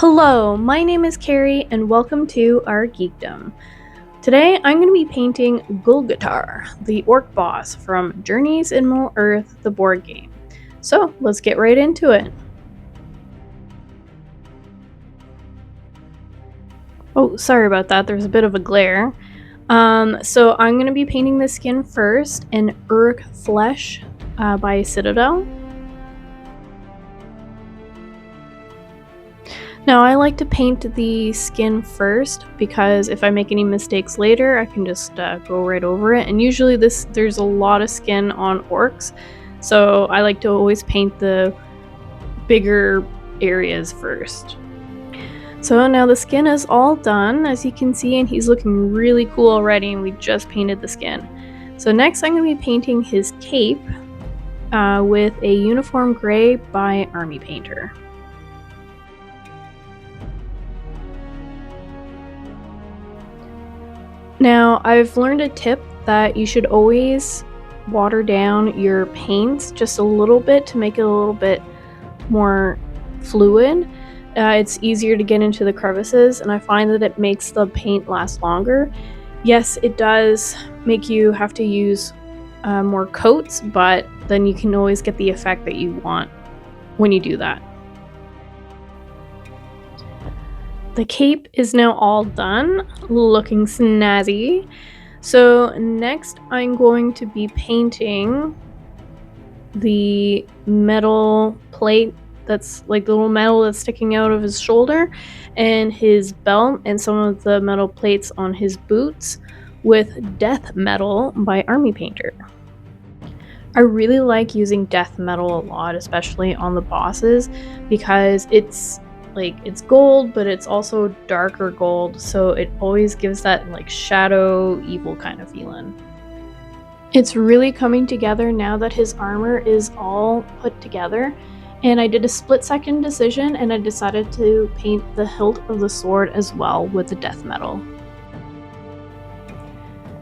Hello, my name is Carrie and welcome to our geekdom. Today I'm going to be painting Gulgotar, the orc boss from Journeys in Middle-earth, the board game. So let's get right into it. Oh, sorry about that, there's a bit of a glare. So I'm going to be painting the skin first in Orc Flesh by Citadel. Now I like to paint the skin first because if I make any mistakes later I can just go right over it, and usually there's a lot of skin on orcs, so I like to always paint the bigger areas first. So now the skin is all done, as you can see, and he's looking really cool already, and we just painted the skin. So next I'm going to be painting his cape with a uniform gray by Army Painter. Now, I've learned a tip that you should always water down your paints just a little bit to make it a little bit more fluid. It's easier to get into the crevices, and I find that it makes the paint last longer. Yes, it does make you have to use more coats, but then you can always get the effect that you want when you do that. The cape is now all done, looking snazzy. So next I'm going to be painting the metal plate that's like the little metal that's sticking out of his shoulder, and his belt, and some of the metal plates on his boots with Death Metal by Army Painter. I really like using Death Metal a lot, especially on the bosses, because it's gold, but it's also darker gold, so it always gives that like shadow evil kind of feeling. It's really coming together now that his armor is all put together, and I did a split-second decision and I decided to paint the hilt of the sword as well with the Death Metal.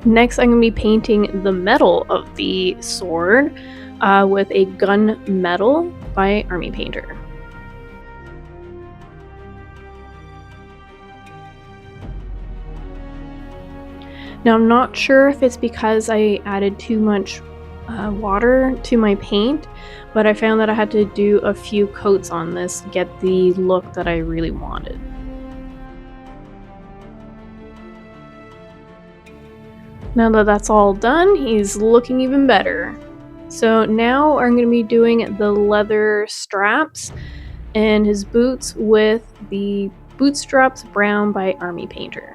Next I'm going to be painting the metal of the sword with a Gun Metal by Army Painter. Now I'm not sure if it's because I added too much water to my paint, but I found that I had to do a few coats on this to get the look that I really wanted. Now that that's all done, he's looking even better. So now I'm going to be doing the leather straps and his boots with the Bootstraps Brown by Army Painter.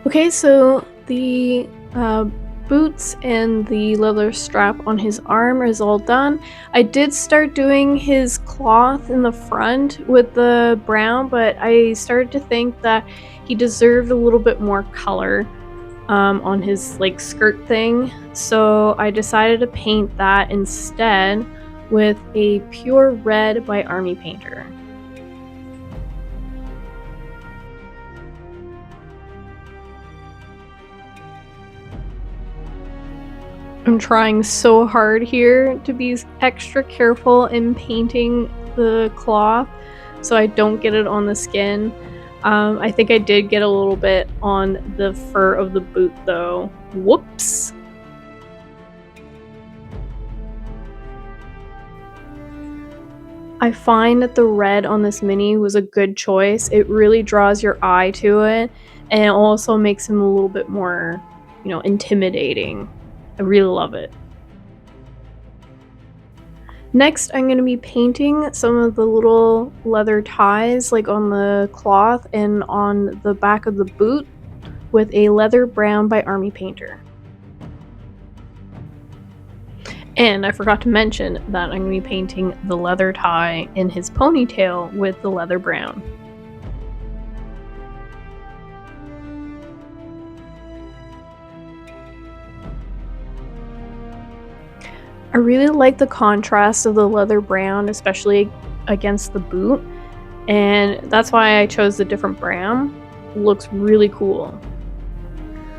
Okay, so the boots and the leather strap on his arm is all done. I did start doing his cloth in the front with the brown, but I started to think that he deserved a little bit more color on his like skirt thing, so I decided to paint that instead with a pure red by Army Painter. I'm trying so hard here to be extra careful in painting the cloth so I don't get it on the skin. I think I did get a little bit on the fur of the boot though. Whoops! I find that the red on this mini was a good choice. It really draws your eye to it, and it also makes him a little bit more, intimidating. I really love it. Next, I'm going to be painting some of the little leather ties, like on the cloth and on the back of the boot, with a leather brown by Army Painter. And I forgot to mention that I'm going to be painting the leather tie in his ponytail with the leather brown. I really like the contrast of the leather brown, especially against the boot, and that's why I chose the different brown. It looks really cool.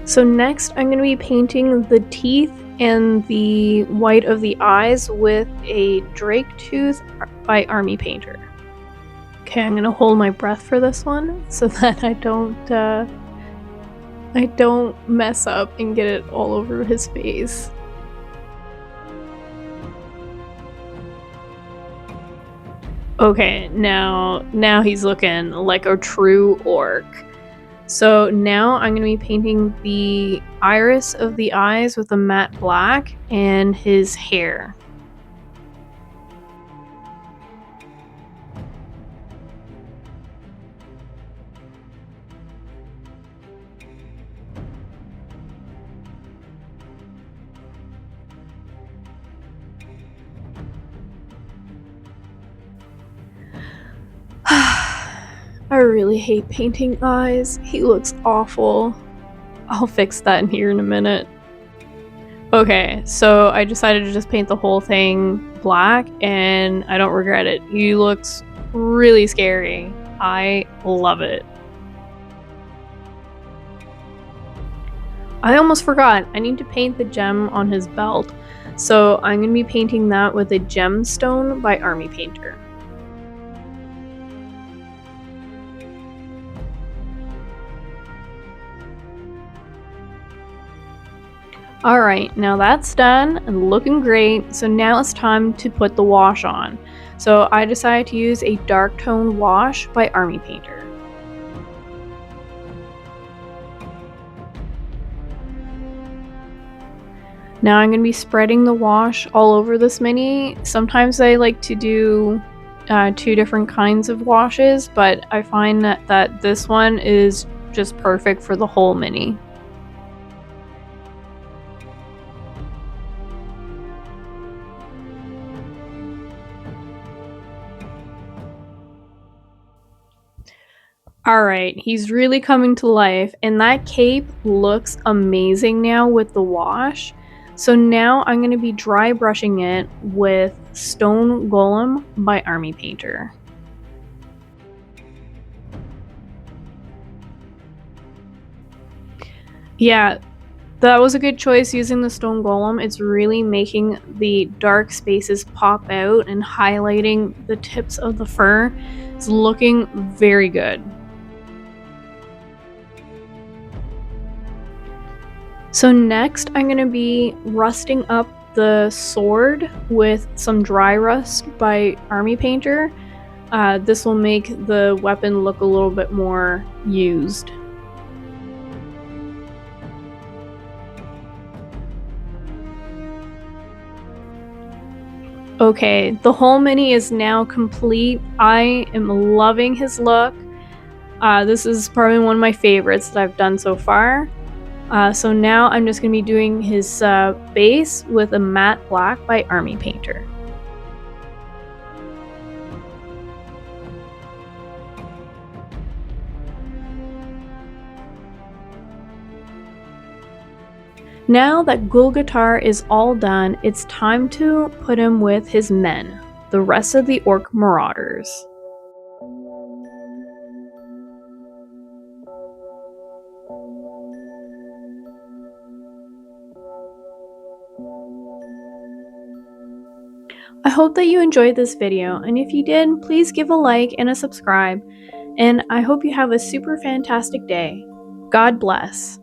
So next I'm going to be painting the teeth and the white of the eyes with a drake tooth by Army Painter. Okay, I'm going to hold my breath for this one so that I don't mess up and get it all over his face. Okay, now he's looking like a true orc. So now I'm going to be painting the iris of the eyes with a matte black and his hair. I really hate painting eyes. He looks awful. I'll fix that in here in a minute. Okay, so I decided to just paint the whole thing black, and I don't regret it. He looks really scary. I love it. I almost forgot. I need to paint the gem on his belt. So I'm going to be painting that with a gemstone by Army Painter. Alright, now that's done and looking great, so now it's time to put the wash on. So I decided to use a dark tone wash by Army Painter. Now I'm going to be spreading the wash all over this mini. Sometimes I like to do two different kinds of washes, but I find that this one is just perfect for the whole mini. Alright, he's really coming to life, and that cape looks amazing now with the wash. So now I'm going to be dry brushing it with Stone Golem by Army Painter. Yeah, that was a good choice using the Stone Golem. It's really making the dark spaces pop out and highlighting the tips of the fur. It's looking very good. So next I'm going to be rusting up the sword with some dry rust by Army Painter. This will make the weapon look a little bit more used. Okay, the whole mini is now complete. I am loving his look. This is probably one of my favorites that I've done so far. So now I'm just going to be doing his base with a matte black by Army Painter. Now that Gulgotar is all done, it's time to put him with his men, the rest of the Orc Marauders. I hope that you enjoyed this video, and if you did, please give a like and a subscribe, and I hope you have a super fantastic day. God bless.